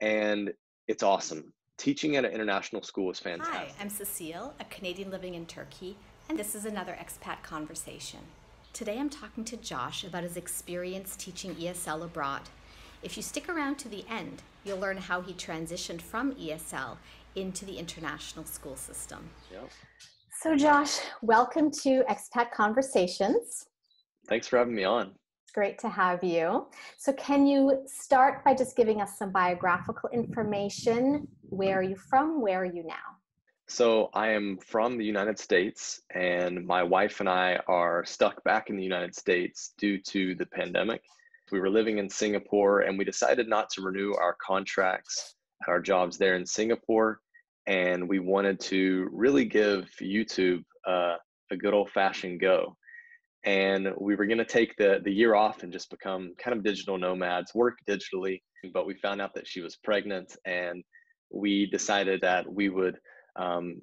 and it's awesome. Teaching at an international school is Hi, I'm fantastic. Cecile, a Canadian living in Turkey, and this is another expat conversation. Today I'm talking to Josh about his experience teaching ESL abroad. If you stick around to the end, you'll learn how he transitioned from ESL into the international school system. Yeah. So, Josh, welcome to Expat Conversations. Thanks for having me on. It's great to have you. So, can you start by just giving us some biographical information? Where are you from? Where are you now? So I am from the United States, and my wife and I are stuck back in the United States due to the pandemic. We were living in Singapore, and we decided not to renew our contracts at our jobs there in Singapore. And we wanted to really give YouTube a good old-fashioned go. And we were going to take the year off and just become kind of digital nomads, work digitally. But we found out that she was pregnant, and we decided that we would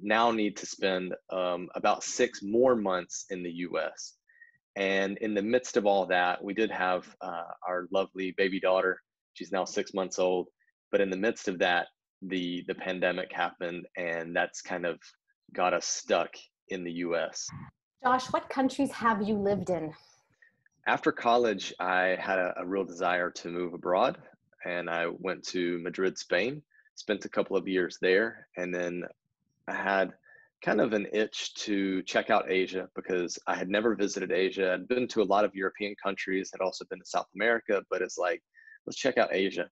now need to spend about 6 more months in the US. And in the midst of all that, we did have our lovely baby daughter. She's now 6 months old. But in the midst of that, the pandemic happened, and that's kind of got us stuck in the US. Josh, what countries have you lived in? After college, I had a real desire to move abroad, and I went to Madrid, Spain, spent a couple of years there, and then I had kind of an itch to check out Asia because I had never visited Asia. I'd been to a lot of European countries, had also been to South America, but it's like, let's check out Asia.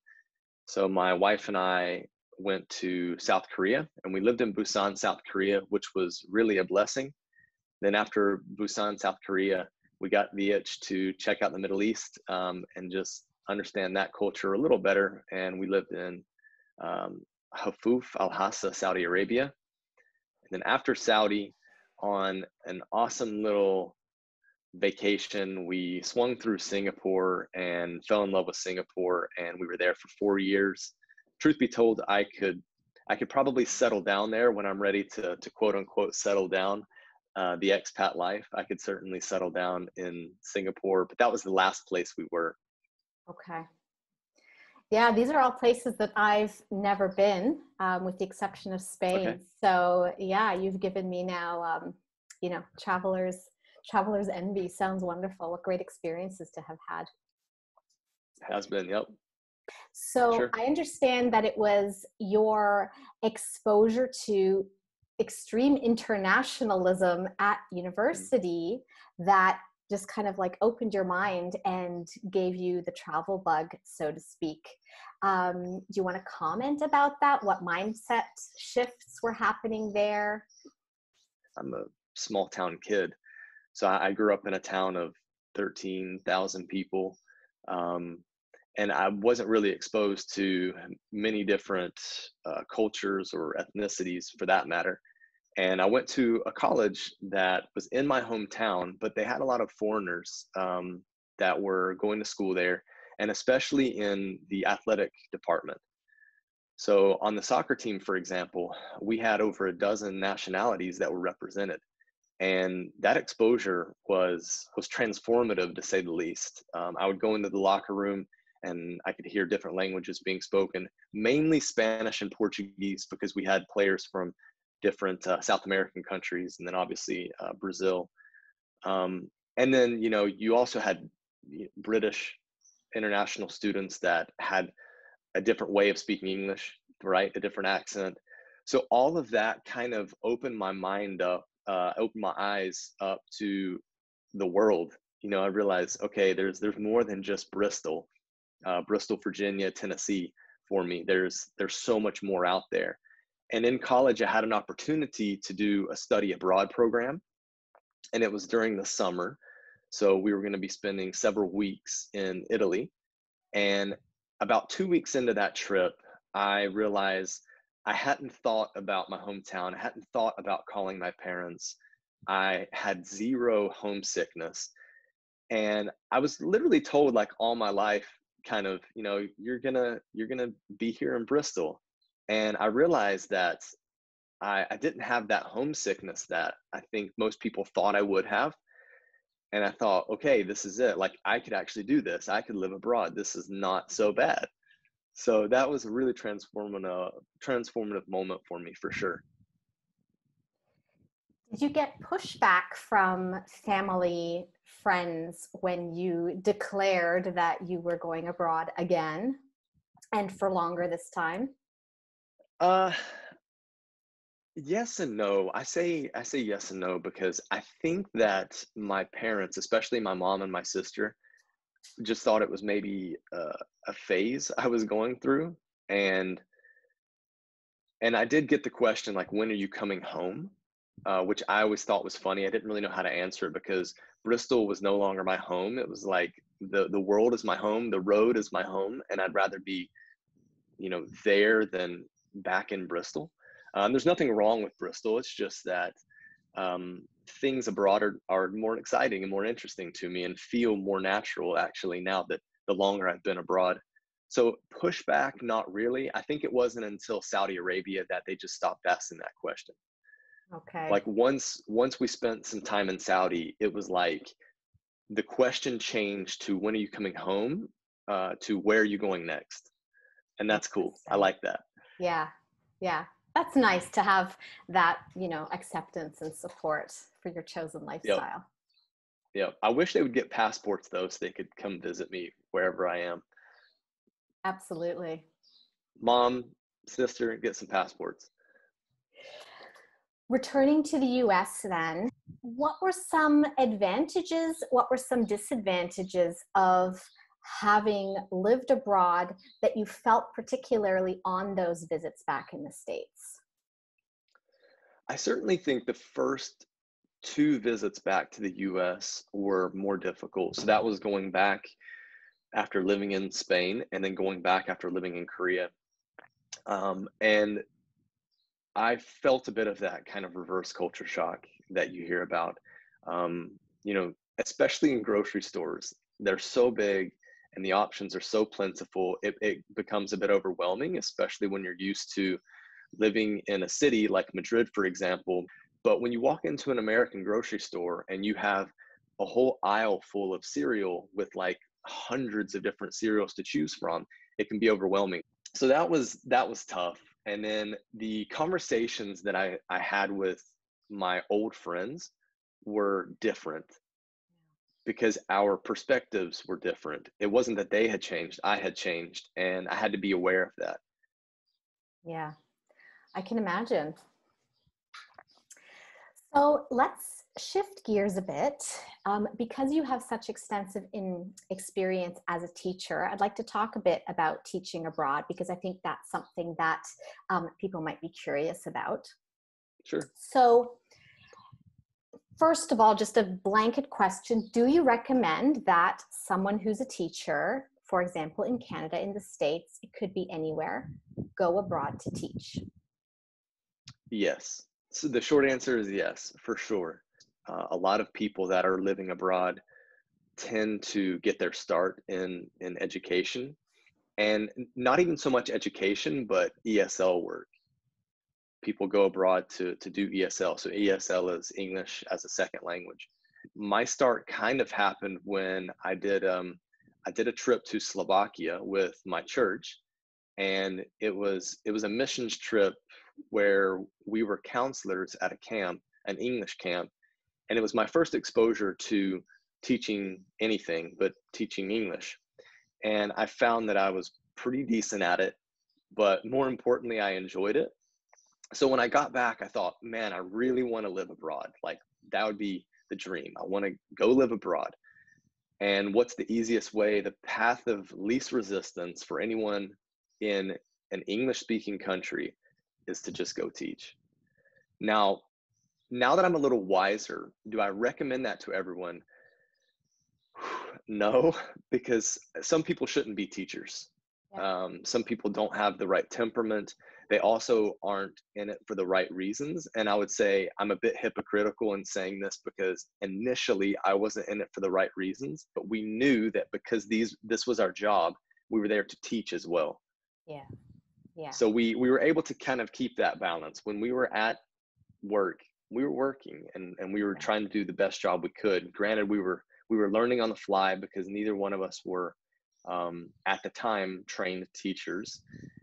So my wife and I went to South Korea, and we lived in Busan, South Korea, which was really a blessing. Then after Busan, South Korea, we got the itch to check out the Middle East and just understand that culture a little better. And we lived in Hafuf, Al Hassa, Saudi Arabia. And then after Saudi, on an awesome little vacation, we swung through Singapore and fell in love with Singapore. And we were there for 4 years. Truth be told, I could probably settle down there when I'm ready to quote unquote settle down the expat life. I could certainly settle down in Singapore, but that was the last place we were. Okay. Yeah, these are all places that I've never been, with the exception of Okay. Spain. So yeah, you've given me now, traveler's envy. Sounds wonderful. What great experiences to have had. Has been, yep, So sure. I understand that it was your exposure to extreme internationalism at Mm. university that just kind of like opened your mind and gave you the travel bug, so to speak. Do you want to comment about that? What mindset shifts were happening there? I'm a small town kid. So I grew up in a town of 13,000 people. Um, and I wasn't really exposed to many different cultures or ethnicities for that matter. And I went to a college that was in my hometown, but they had a lot of foreigners that were going to school there, and especially in the athletic department. So on the soccer team, for example, we had over a dozen nationalities that were represented, and that exposure was transformative to say the least. I would go into the locker room and I could hear different languages being spoken, mainly Spanish and Portuguese, because we had players from different South American countries, and then obviously Brazil. And then you also had British international students that had a different way of speaking English, right? A different accent. So all of that kind of opened my mind up, opened my eyes up to the world. I realized, okay, there's more than just Bristol, Bristol, Virginia, Tennessee for me. There's so much more out there. And in college, I had an opportunity to do a study abroad program, and it was during the summer. So we were going to be spending several weeks in Italy. And about 2 weeks into that trip, I realized I hadn't thought about my hometown. I hadn't thought about calling my parents. I had zero homesickness. And I was literally told like all my life, kind of, you're gonna be here in Bristol. And I realized that I didn't have that homesickness that I think most people thought I would have. And I thought, okay, this is it. Like I could actually do this. I could live abroad. This is not so bad. So that was a really transformative moment for me for sure. Did you get pushback from family, friends when you declared that you were going abroad again and for longer this time? Uh, yes and no. I say yes and no because I think that my parents, especially my mom and my sister, just thought it was maybe a phase I was going through, and I did get the question like, "When are you coming home?" Which I always thought was funny. I didn't really know how to answer it because Bristol was no longer my home. It was like the world is my home, the road is my home, and I'd rather be, there than back in Bristol. There's nothing wrong with Bristol. It's just that things abroad are more exciting and more interesting to me and feel more natural actually now that the longer I've been abroad. So pushback, not really. I think it wasn't until Saudi Arabia that they just stopped asking that question. Okay. Like once we spent some time in Saudi, it was like the question changed to when are you coming home, to where are you going next? And that's cool. I Interesting. like that. Yeah. Yeah. That's nice to have that, acceptance and support for your chosen Yep. lifestyle. Yep. I wish they would get passports though, so they could come visit me wherever I am. Absolutely. Mom, sister, get some passports. Returning to the US then, what were some advantages? What were some disadvantages of having lived abroad that you felt particularly on those visits back in the States? I certainly think the first two visits back to the US were more difficult. So that was going back after living in Spain and then going back after living in Korea. And I felt a bit of that kind of reverse culture shock that you hear about. Especially in grocery stores, they're so big and the options are so plentiful, it becomes a bit overwhelming, especially when you're used to living in a city like Madrid, for example. But when you walk into an American grocery store and you have a whole aisle full of cereal with like hundreds of different cereals to choose from, it can be overwhelming. So that was tough. And then the conversations that I had with my old friends were different because our perspectives were different. It wasn't that they had changed, I had changed, and I had to be aware of that. Yeah, I can imagine. So let's shift gears a bit. Because you have such extensive experience as a teacher, I'd like to talk a bit about teaching abroad because I think that's something that people might be curious about. Sure. So, first of all, just a blanket question. Do you recommend that someone who's a teacher, for example, in Canada, in the States, it could be anywhere, go abroad to teach? Yes. So the short answer is yes, for sure. A lot of people that are living abroad tend to get their start in education, and not even so much education, but ESL work. People go abroad to do ESL. So ESL is English as a second language. My start kind of happened when I did a trip to Slovakia with my church, and it was a missions trip where we were counselors at a camp, an English camp, and it was my first exposure to teaching anything but teaching English. And I found that I was pretty decent at it, but more importantly, I enjoyed it. So when I got back, I thought, man, I really want to live abroad. Like that would be the dream. I want to go live abroad. And what's the easiest way? The path of least resistance for anyone in an English speaking country is to just go teach. Now, now that I'm a little wiser, do I recommend that to everyone? No, because some people shouldn't be teachers. Yeah. Some people don't have the right temperament. They also aren't in it for the right reasons. And I would say I'm a bit hypocritical in saying this because initially I wasn't in it for the right reasons, but we knew that because this was our job, we were there to teach as well. Yeah. Yeah. So we were able to kind of keep that balance. When we were at work, we were working and we were Right. trying to do the best job we could. Granted, we were learning on the fly because neither one of us were at the time trained teachers.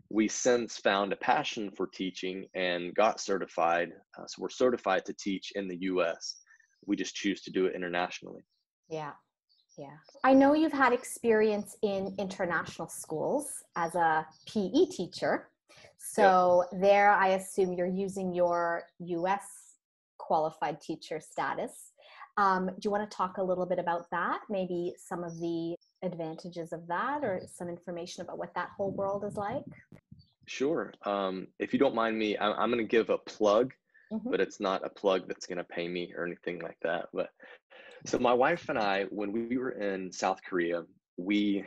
We since found a passion for teaching and got certified. So we're certified to teach in the US. We just choose to do it internationally. Yeah. Yeah. I know you've had experience in international schools as a PE teacher. Yep. So there, I assume you're using your US qualified teacher status. Do you want to talk a little bit about that? Maybe some of the advantages of that, or some information about what that whole world is like? Sure. If you don't mind me, I'm going to give a plug, Mm-hmm. but it's not a plug that's going to pay me or anything like that. But so my wife and I, when we were in South Korea, we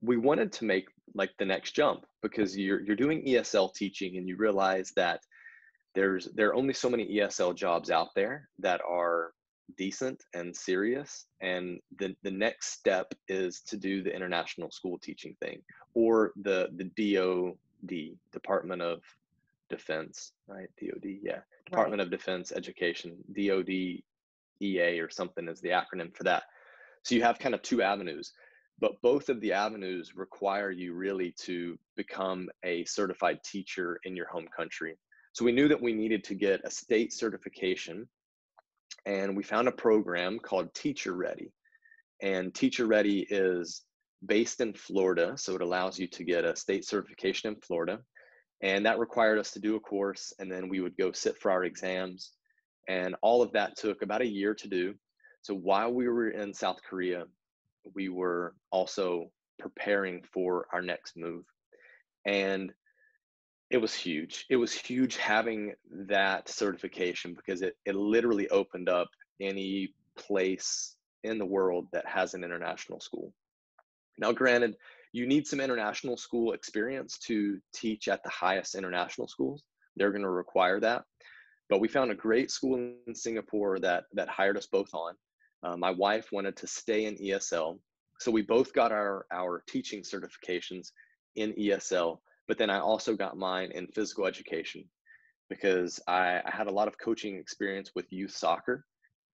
we wanted to make like the next jump, because you're doing ESL teaching and you realize that there are only so many ESL jobs out there that are decent and serious, and the next step is to do the international school teaching thing, or the DOD, Department of Defense, right? DOD, yeah, Right. Department of Defense Education, DOD EA or something is the acronym for that. So you have kind of two avenues, but both of the avenues require you really to become a certified teacher in your home country. So we knew that we needed to get a state certification, and we found a program called Teacher Ready. And Teacher Ready is based in Florida, so it allows you to get a state certification in Florida. And that required us to do a course, and then we would go sit for our exams. And all of that took about a year to do. So while we were in South Korea, we were also preparing for our next move. And it was huge. It was huge having that certification, because it literally opened up any place in the world that has an international school. Now, granted, you need some international school experience to teach at the highest international schools. They're going to require that. But we found a great school in Singapore that hired us both on. My wife wanted to stay in ESL, so we both got our teaching certifications in ESL. But then I also got mine in physical education, because I had a lot of coaching experience with youth soccer,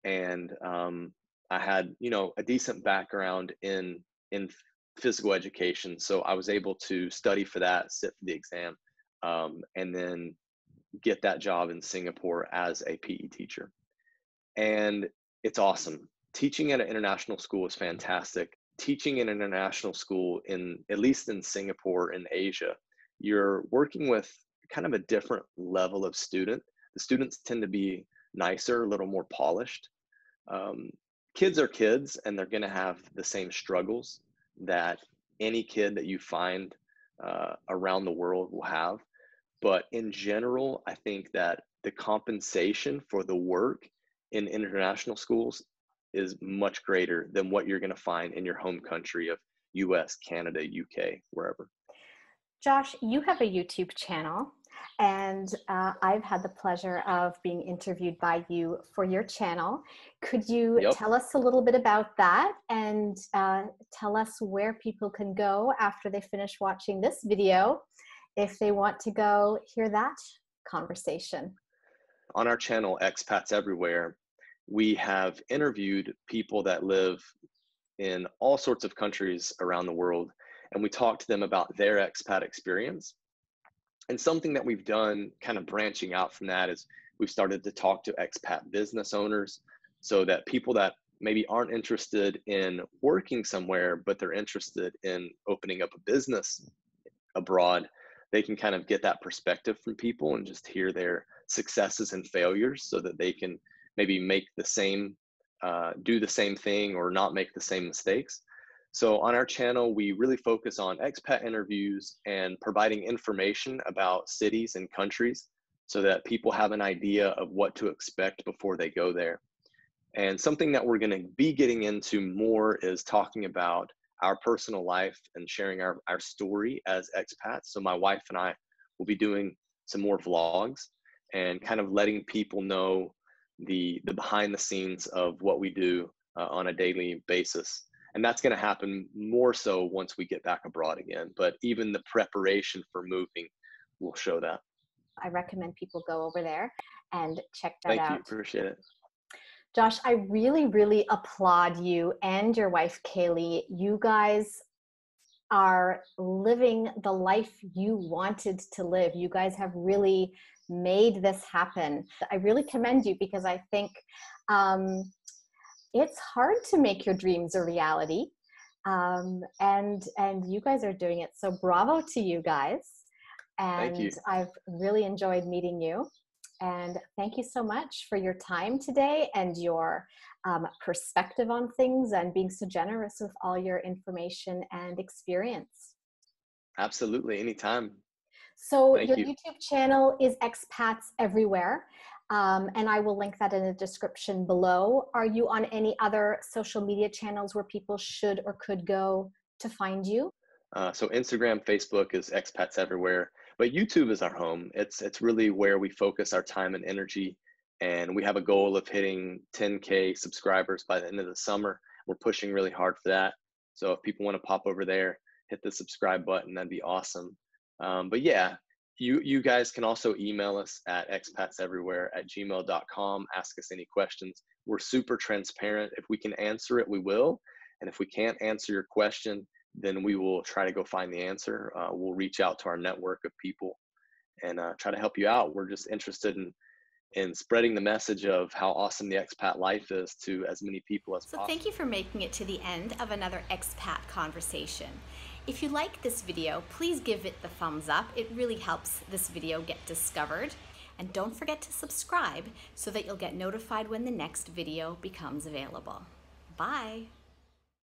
and I had a decent background in physical education, so I was able to study for that, sit for the exam, and then get that job in Singapore as a PE teacher. And it's awesome. Teaching at an international school is fantastic. Teaching in an international school, in at least in Singapore in Asia, you're working with kind of a different level of student. The students tend to be nicer, a little more polished. Um, Kids are kids, and they're going to have the same struggles that any kid that you find around the world will have. But in general, I think that the compensation for the work in international schools is much greater than what you're going to find in your home country of US, Canada, UK, wherever. Josh, you have a YouTube channel, and I've had the pleasure of being interviewed by you for your channel. Could you Yep. tell us a little bit about that, and tell us where people can go after they finish watching this video if they want to go hear that conversation? On our channel, Expats Everywhere, we have interviewed people that live in all sorts of countries around the world, and we talk to them about their expat experience. And something that we've done, kind of branching out from that, is we've started to talk to expat business owners, so that people that maybe aren't interested in working somewhere, but they're interested in opening up a business abroad, they can kind of get that perspective from people and just hear their successes and failures, so that they can maybe make the same, do the same thing, or not make the same mistakes. So on our channel, we really focus on expat interviews and providing information about cities and countries, so that people have an idea of what to expect before they go there. And something that we're going to be getting into more is talking about our personal life and sharing our story as expats. So my wife and I will be doing some more vlogs and kind of letting people know the behind the scenes of what we do on a daily basis. And that's going to happen more so once we get back abroad again. But even the preparation for moving will show that. I recommend people go over there and check that Thank you. out. Appreciate it. Josh, I really, really applaud you and your wife, Kaylee. You guys are living the life you wanted to live. You guys have really made this happen. I really commend you because I think it's hard to make your dreams a reality. And you guys are doing it. So bravo to you guys. Thank And you. I've really enjoyed meeting you. And thank you so much for your time today and your perspective on things and being so generous with all your information and experience. Absolutely. Anytime. So Thank your you. YouTube channel is Expats Everywhere. And I will link that in the description below. Are you on any other social media channels where people should or could go to find you? So Instagram, Facebook is expats everywhere, but YouTube is our home. It's really where we focus our time and energy, and we have a goal of hitting 10K subscribers by the end of the summer. We're pushing really hard for that. So if people want to pop over there, hit the subscribe button, that'd be awesome. But yeah, you guys can also email us at expatseverywhere@gmail.com. Ask us any questions. We're super transparent. If we can answer it, we will. And if we can't answer your question, then we will try to go find the answer. We'll reach out to our network of people and try to help you out. We're just interested in spreading the message of how awesome the expat life is to as many people as So thank possible. you for making it to the end of another expat conversation. If you like this video, please give it the thumbs up. It really helps this video get discovered. And don't forget to subscribe so that you'll get notified when the next video becomes available. Bye.